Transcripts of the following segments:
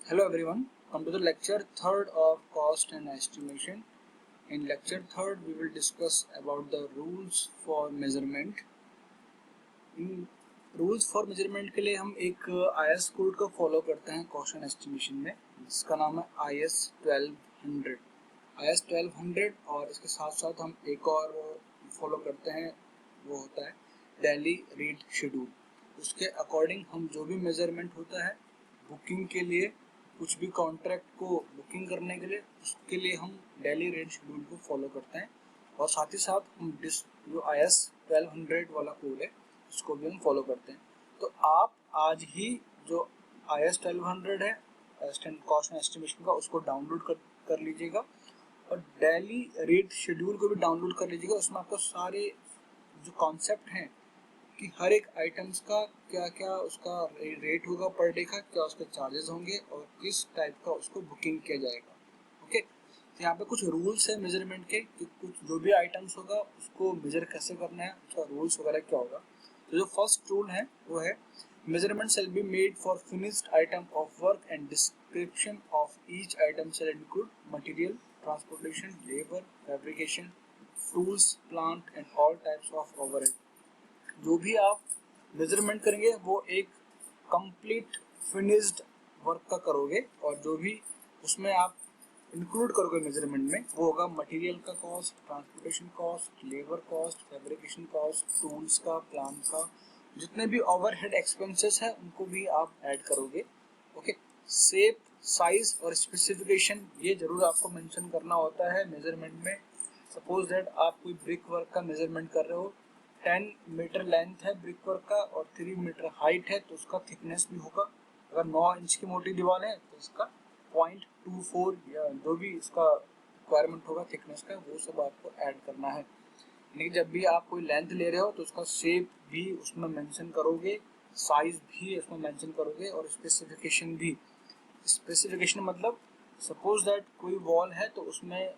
Hello everyone, come to the lecture third of cost and estimation. In lecture third, we will discuss about the rules for measurement. In rules for measurement के लिए हम एक IS code को follow करते हैं cost and estimation में, जिसका नाम है IS 1200। IS 1200 और इसके साथ साथ हम एक और फॉलो करते हैं, वो होता है डेली रीड शेड्यूल। उसके अकॉर्डिंग हम जो भी मेजरमेंट होता है बुकिंग के लिए, कुछ भी कॉन्ट्रैक्ट को बुकिंग करने के लिए, उसके लिए हम डेली रेट शेड्यूल को फॉलो करते हैं। और साथ ही साथ हम जो IS 1200 वाला कोड है उसको भी हम फॉलो करते हैं। तो आप आज ही जो IS 1200 है कॉस्ट एंड एस्टिमेशन का, उसको डाउनलोड कर लीजिएगा और डेली रेट शेड्यूल को भी डाउनलोड कर लीजिएगा। उसमें आपको सारे जो कॉन्सेप्ट हैं कि हर एक आइटम्स का क्या क्या उसका रेट होगा पर डे का, क्या उसके चार्जेस होंगे और किस टाइप का उसको बुकिंग किया जाएगा। ओके, तो यहाँ पे कुछ रूल्स है मेजरमेंट के कि कुछ जो भी आइटम्स होगा उसको मेजर कैसे करना है, उसका रूल्स वगैरह क्या होगा। तो जो फर्स्ट रूल है वो है measurement shall be made for finished item of work and description of each item shall include material, transportation, labour, fabrication, tools, plant and all types of overhead. जो भी आप मेजरमेंट करेंगे वो एक कंप्लीट फिनिश्ड वर्क का करोगे, और जो भी उसमें आप इंक्लूड करोगे मेजरमेंट में वो होगा मटेरियल का cost, transportation cost, labour cost, fabrication cost, tools का, प्लांट का, जितने भी ओवरहेड एक्सपेंसेस है उनको भी आप ऐड करोगे। ओके, शेप, साइज और स्पेसिफिकेशन ये जरूर आपको मेंशन करना होता है मेजरमेंट में। सपोज दैट आप कोई ब्रिक वर्क का मेजरमेंट कर रहे हो, 10 मीटर लेंथ है ब्रिक वर्क का और 3 मीटर हाइट है, तो उसका थिकनेस भी होगा। अगर 9 इंच की मोटी दीवार है तो इसका 0.24 या जो भी इसका रिक्वायरमेंट होगा थिकनेस का, वो सब आपको ऐड करना है। लेकिन जब भी आप कोई लेंथ ले रहे हो तो उसका शेप भी उसमें मेंशन करोगे, साइज भी उसमें मेंशन करोगे और स्पेसिफिकेशन भी। स्पेसिफिकेशन मतलब सपोज दैट कोई वॉल है तो उसमें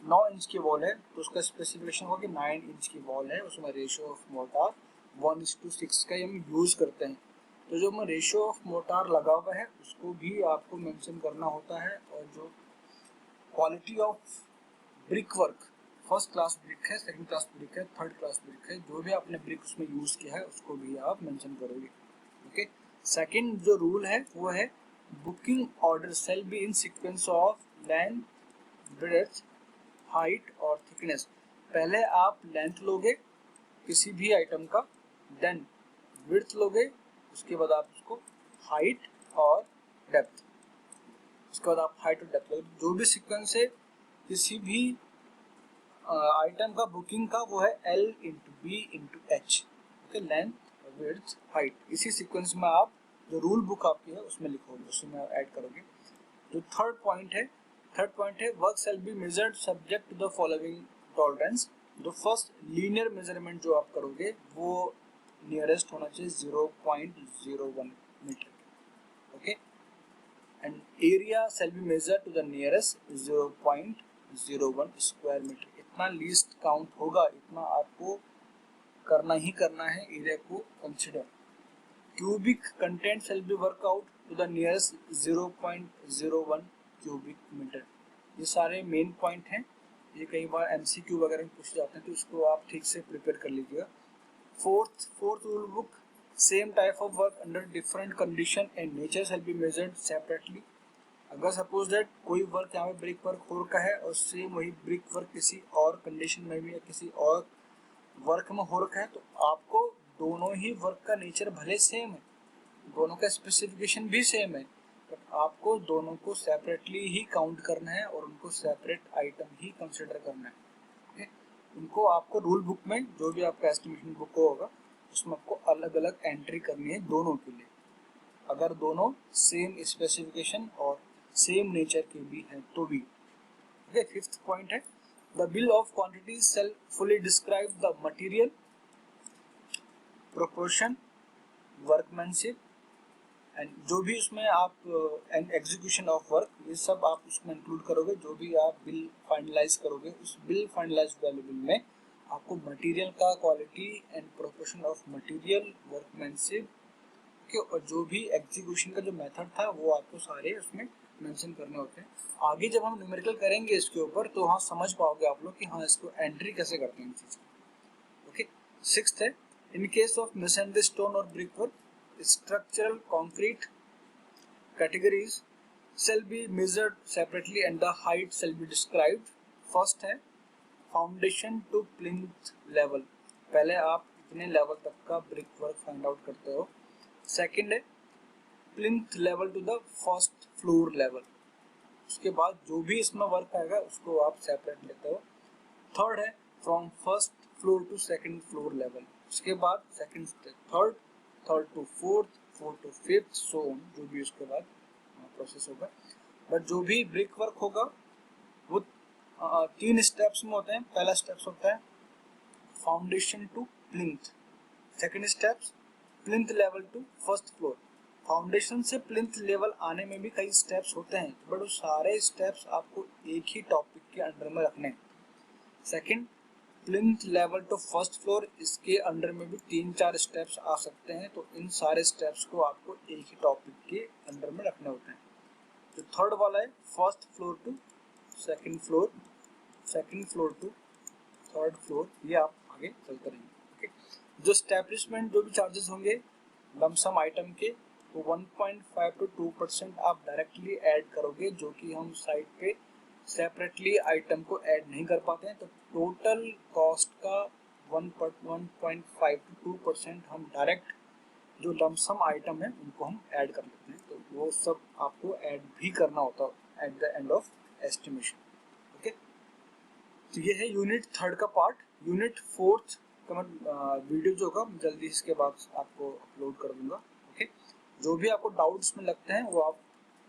9 इंच की वॉल है तो उसका स्पेसिफिकेशन होगा कि 9 इंच की वॉल है, उसमें रेशियो ऑफ मोटार 1:6 का हम यूज करते हैं। तो जो में रेशियो ऑफ मोटार लगा हुआ है उसको भी आपको मेंशन करना होता है। और जो quality of brick work, first class brick है, सेकंड क्लास ब्रिक है, थर्ड क्लास ब्रिक है, जो भी आपने ब्रिक उसमें यूज किया है उसको भी आप मेंशन करोगे। ओके, सेकंड जो रूल है वो है booking order shall be in sequence of length, breadth, height और थिकनेस। पहले आप लेंथ लोगे किसी भी आइटम का, देन विड्थ लोगे, उसके बाद आप उसको हाइट और डेप्थ, उसके बाद आप हाइट और डेप्थ लोगे। जो भी सीक्वेंस है किसी भी आइटम का बुकिंग का वो है L/B/H। Okay, length, width, height, इसी सीक्वेंस में आप जो रूल बुक आपकी है उसमें लिखोगे, उसमें ऐड करोगे। जो थर्ड पॉइंट है work shall be measured subject to the following tolerance. जो फर्स्ट लीनियर मेजरमेंट जो आप करोगे वो नियरेस्ट होना चाहिए 0.01 metre. Okay, and area shall be measured to the nearest 0.01 square metre. इतना लीस्ट काउंट होगा, इतना आपको करना ही करना है एरिया को consider. Cubic content shall be work out to the nearest 0.01 cubic metre. ये सारे मेन पॉइंट हैं, ये कई बार MCQ वगैरह में पूछे जाते हैं तो इसको आप ठीक से प्रिपेयर कर लीजिएगा। Fourth rule book, same type of work under different condition and nature shell be measured separately. अगर सपोज दैट कोई वर्क यहाँ पे ब्रिक वर्क हो रखा है और सेम वही ब्रिक वर्क किसी और कंडीशन में भी या किसी और वर्क में हो रखा है, तो आपको दोनों ही वर्क का नेचर भले सेम है, दोनों का स्पेसिफिकेशन भी सेम है, बट आपको दोनों को सेपरेटली ही काउंट करना है और उनको सेपरेट आइटम ही कंसिडर करना है। okay? उनको आपको रूल बुक में जो भी आपका एस्टिमेशन बुक होगा उसमें आपको अलग अलग एंट्री करनी है दोनों के लिए, अगर दोनों सेम स्पेसिफिकेशन और सेम नेचर के भी हैं तो भी। ओके, फिफ्थ पॉइंट है the bill of quantities shall fully describe the material, proportion, workmanship and जो भी उसमें आप एंड एग्जीक्यूशन ऑफ वर्क, ये सब आप उसमें इंक्लूड करोगे। जो भी आप बिल फाइनलाइज करोगे उस बिल फाइनलाइज वैल्यू बिल में आपको मटेरियल का quality and proportion of material, workmanship, okay, और जो भी एग्जीक्यूशन का जो मेथड था वो आपको सारे उसमें मेंशन करने होते हैं। आगे जब हम न्यूमेरिकल करेंगे इसके ऊपर तो हाँ समझ पाओगे आप लोग कि हाँ इसको एंट्री कैसे करते हैं चीज। ओके, सिक्स्थ है, in case of masonry stone और brick work structural concrete categories shall be measured separately and the height shall be described. First है फाउंडेशन टू प्लिंथ लेवल, पहले आप इतने लेवल तक का ब्रिक वर्क फाइंड आउट करते हो। सेकंड है plinth level to the first floor level, उसके बाद जो भी इसमें वर्क आएगा उसको आप सेपरेट लेते हो। थर्ड है from first floor to second floor level, उसके बाद second third, third to fourth, fourth to fifth, so जो भी उसके बाद प्रोसेस होगा। बट जो भी ब्रिक वर्क होगा वो तीन स्टेप्स में होते हैं। पहला स्टेप्स होता है foundation to plinth, second steps plinth level to first floor. Foundation से प्लिंथ लेवल आने में भी कई स्टेप्स होते हैं, बट वो सारे स्टेप्स आपको एक ही टॉपिक के अंडर में रखने हैं। Second plinth level to first floor, इसके अंडर में भी 3-4 स्टेप्स आ सकते हैं, तो इन सारे स्टेप्स को आपको एक ही टॉपिक के अंडर में रखने होते हैं। जो थर्ड वाला है first floor to second floor, second floor to third floor, ये आप आगे चलते रहेंगे। ओके, जो स्टैब्लिशमेंट जो भी चार्जेस होंगे लमसम आइटम के, तो 1.5 to 2% आप डायरेक्टली ऐड करोगे, जो कि हम साइट पे सेपरेटली आइटम को ऐड नहीं कर पाते हैं। तो टोटल कॉस्ट का 1.5 to 2% हम डायरेक्ट जो लमसम आइटम है उनको हम ऐड कर लेते हैं, तो वो सब आपको ऐड भी करना होता है at the end of estimation. Okay, तो ये है यूनिट थर्ड का पार्ट। यूनिट फोर्थ का मैं वीडियो जो होगा जल्दी इसके बाद आपको अपलोड कर दूंगा। ओके, जो भी आपको डाउट्स में लगते हैं वो आप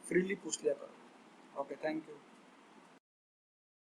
फ्रीली पूछ लिया करो। Okay, thank you.